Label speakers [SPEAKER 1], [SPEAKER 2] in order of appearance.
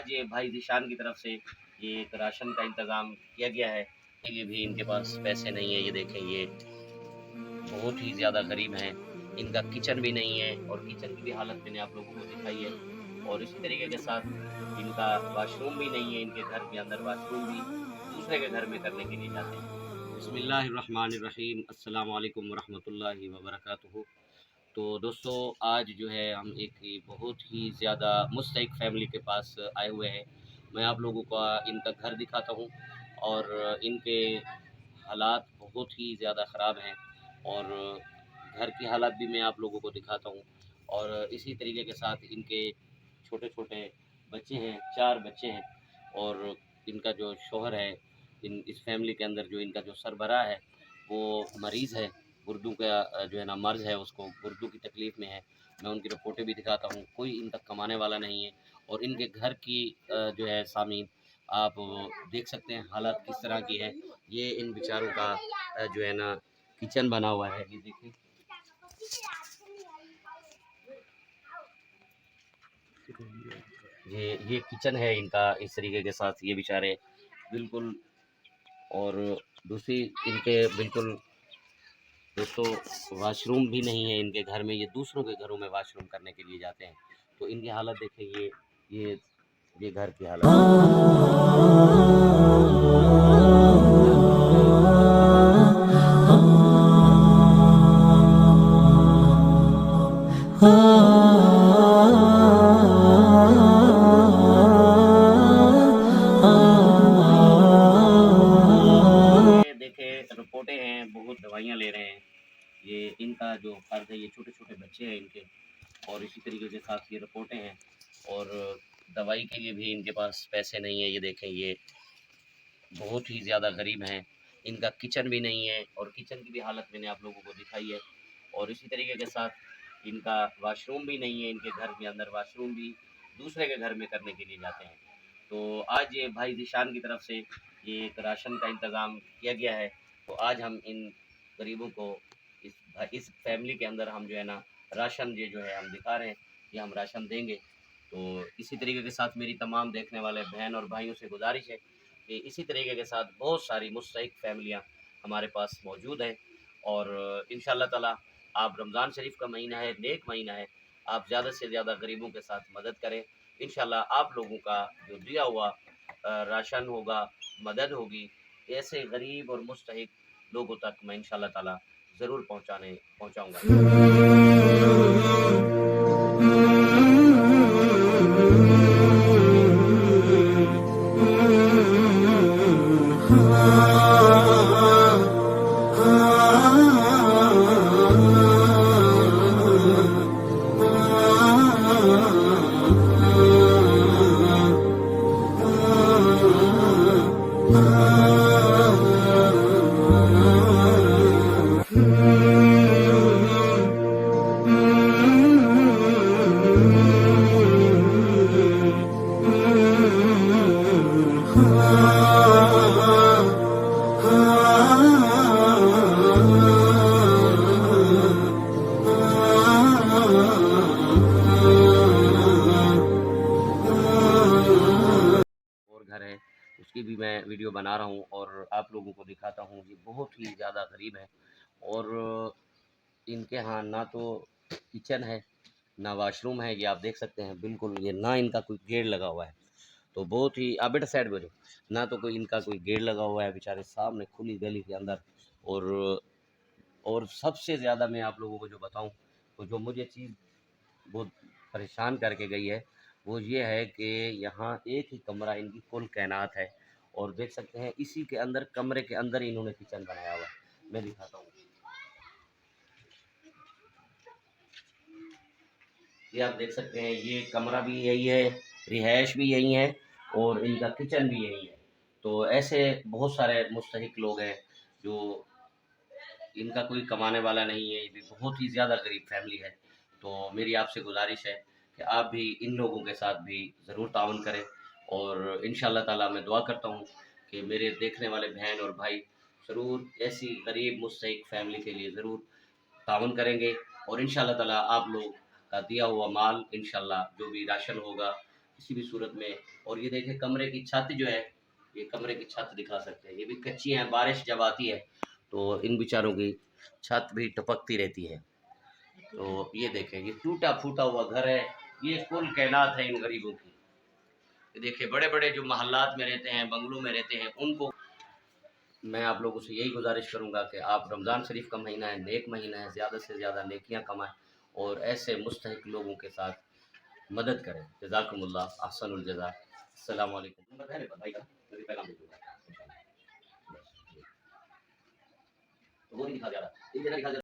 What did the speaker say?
[SPEAKER 1] आज ये भाई ज़ीशान की तरफ से ये एक राशन का इंतज़ाम किया गया है। के लिए भी इनके पास पैसे नहीं है। ये देखें, ये बहुत ही ज़्यादा गरीब हैं। इनका किचन भी नहीं है और किचन की भी हालत मैंने आप लोगों को दिखाई है। और इसी तरीके के साथ इनका वॉशरूम भी नहीं है। इनके घर के अंदर वॉशरूम भी दूसरे के घर में करने के लिए जाते हैं। बिस्मिल्लाहिर्रहमानिर्रहीम, अस्सलाम वालेकुम वरहमतुल्लाहि वबरकातुहू। तो दोस्तों, आज जो है हम एक बहुत ही ज़्यादा मुस्तहिक फैमिली के पास आए हुए हैं। मैं आप लोगों को इनका घर दिखाता हूँ और इनके हालात बहुत ही ज़्यादा ख़राब हैं और घर की हालत भी मैं आप लोगों को दिखाता हूँ। और इसी तरीके के साथ इनके छोटे-छोटे बच्चे हैं, 4 बच्चे हैं और इनका जो शौहर है, इस फैमिली के अंदर जो इनका जो सरबराह है, वो मरीज़ है। गुर्दों का जो है ना मर्ज़ है, उसको गुर्दों की तकलीफ़ में है। मैं उनकी रिपोर्टें भी दिखाता हूँ, कोई इनका कमाने वाला नहीं है। और इनके घर की जो है सामीन आप देख सकते हैं हालात किस तरह की है। ये इन बेचारों का जो है ना किचन बना हुआ है, ये देखिए। ये किचन है इनका, इस तरीके के साथ ये बेचारे बिल्कुल। और दूसरी इनके बिल्कुल दोस्तों वॉशरूम भी नहीं है इनके घर में। ये दूसरों के घरों में वॉशरूम करने के लिए जाते हैं। तो इनकी हालत देखें, ये ये घर की हालत। ये देखें, रिपोर्टें हैं, बहुत दवाइयाँ ले रहे हैं। ये इनका जो फ़र्ज़ है, ये छोटे-छोटे बच्चे हैं इनके। और इसी तरीके के साथ ये रिपोर्टें हैं और दवाई के लिए भी इनके पास पैसे नहीं है। ये देखें, ये बहुत ही ज़्यादा गरीब हैं। इनका किचन भी नहीं है और किचन की भी हालत मैंने आप लोगों को दिखाई है। और इसी तरीके के साथ इनका वॉशरूम भी नहीं है। इनके घर के अंदर वॉशरूम भी दूसरे के घर में करने के लिए जाते हैं। तो आज ये भाई ज़ीशान की तरफ से ये एक राशन का इंतज़ाम किया गया है। तो आज हम इन गरीबों को इस फैमिली के अंदर हम जो है ना राशन ये जो है हम दिखा रहे हैं, ये हम राशन देंगे। तो इसी तरीके के साथ मेरी तमाम देखने वाले बहन और भाइयों से गुज़ारिश है कि इसी तरीके के साथ बहुत सारी मुस्तहिक फैमिलियाँ हमारे पास मौजूद हैं। और इंशाअल्लाह ताला आप रमज़ान शरीफ का महीना है, नेक महीना है, आप ज़्यादा से ज़्यादा गरीबों के साथ मदद करें। इंशाअल्लाह आप लोगों का जो दिया हुआ राशन होगा, मदद होगी, ऐसे गरीब और मुस्तहिक लोगों तक मैं इंशाअल्लाह ताला ज़रूर पहुँचाऊँगा। और घर है, उसकी भी मैं वीडियो बना रहा हूँ और आप लोगों को दिखाता हूँ। ये बहुत ही ज़्यादा गरीब है और इनके यहाँ ना तो किचन है, ना वॉशरूम है। ये आप देख सकते हैं बिल्कुल, ये ना इनका कोई गेट लगा हुआ है। तो बहुत ही आप बेटा साइड में हो जाओ। ना तो कोई इनका कोई गेट लगा हुआ है, बेचारे सामने खुली गली के अंदर। और सबसे ज़्यादा मैं आप लोगों को जो बताऊँ, तो जो मुझे चीज़ बहुत परेशान करके गई है, वो ये है कि यहाँ एक ही कमरा इनकी कुल कैनात है। और देख सकते हैं इसी के अंदर, कमरे के अंदर ही इन्होंने किचन बनाया हुआ है। मैं दिखाता हूँ, ये आप देख सकते हैं, ये कमरा भी यही है, रिहाइश भी यही है और इनका किचन भी यही है। तो ऐसे बहुत सारे मुस्तहिक लोग हैं जो इनका कोई कमाने वाला नहीं है। ये भी बहुत ही ज़्यादा गरीब फैमिली है। तो मेरी आपसे गुजारिश है कि आप भी इन लोगों के साथ भी ज़रूर ताउन करें। और इंशाअल्लाह ताला मैं दुआ करता हूँ कि मेरे देखने वाले बहन और भाई ज़रूर ऐसी गरीब मुस्तहिक फैमिली के लिए ज़रूर ताउन करेंगे। और इंशाअल्लाह ताला आप लोग का दिया हुआ माल, इंशाअल्लाह जो भी राशन होगा, किसी भी सूरत में। और ये देखें कमरे की छत जो है, ये कमरे की छत दिखा सकते हैं, ये भी कच्ची है, बारिश जब आती है तो इन बेचारों की छत भी टपकती रहती है। तो ये देखें, ये टूटा फूटा हुआ घर है, ये कुल कैनात है इन गरीबों की। ये देखिए बड़े बड़े जो महल्लात में रहते हैं, बंगलों में रहते हैं, उनको मैं आप लोगों से यही गुजारिश करूंगा कि आप रमज़ान शरीफ का महीना है, नेक महीना है, ज़्यादा से ज़्यादा नेकियां कमाएं और ऐसे मुस्तहिक लोगों के साथ मदद करें। जज़ाकुमुल्लाह अहसनुल जज़ा। अस्सलाम वालेकुम। नंबर है मेरे पास भाई का, मैं भी पैगाम दे दूंगा। तो वो नहीं दिखा जा रहा, एक जगह दिखा जा रहा।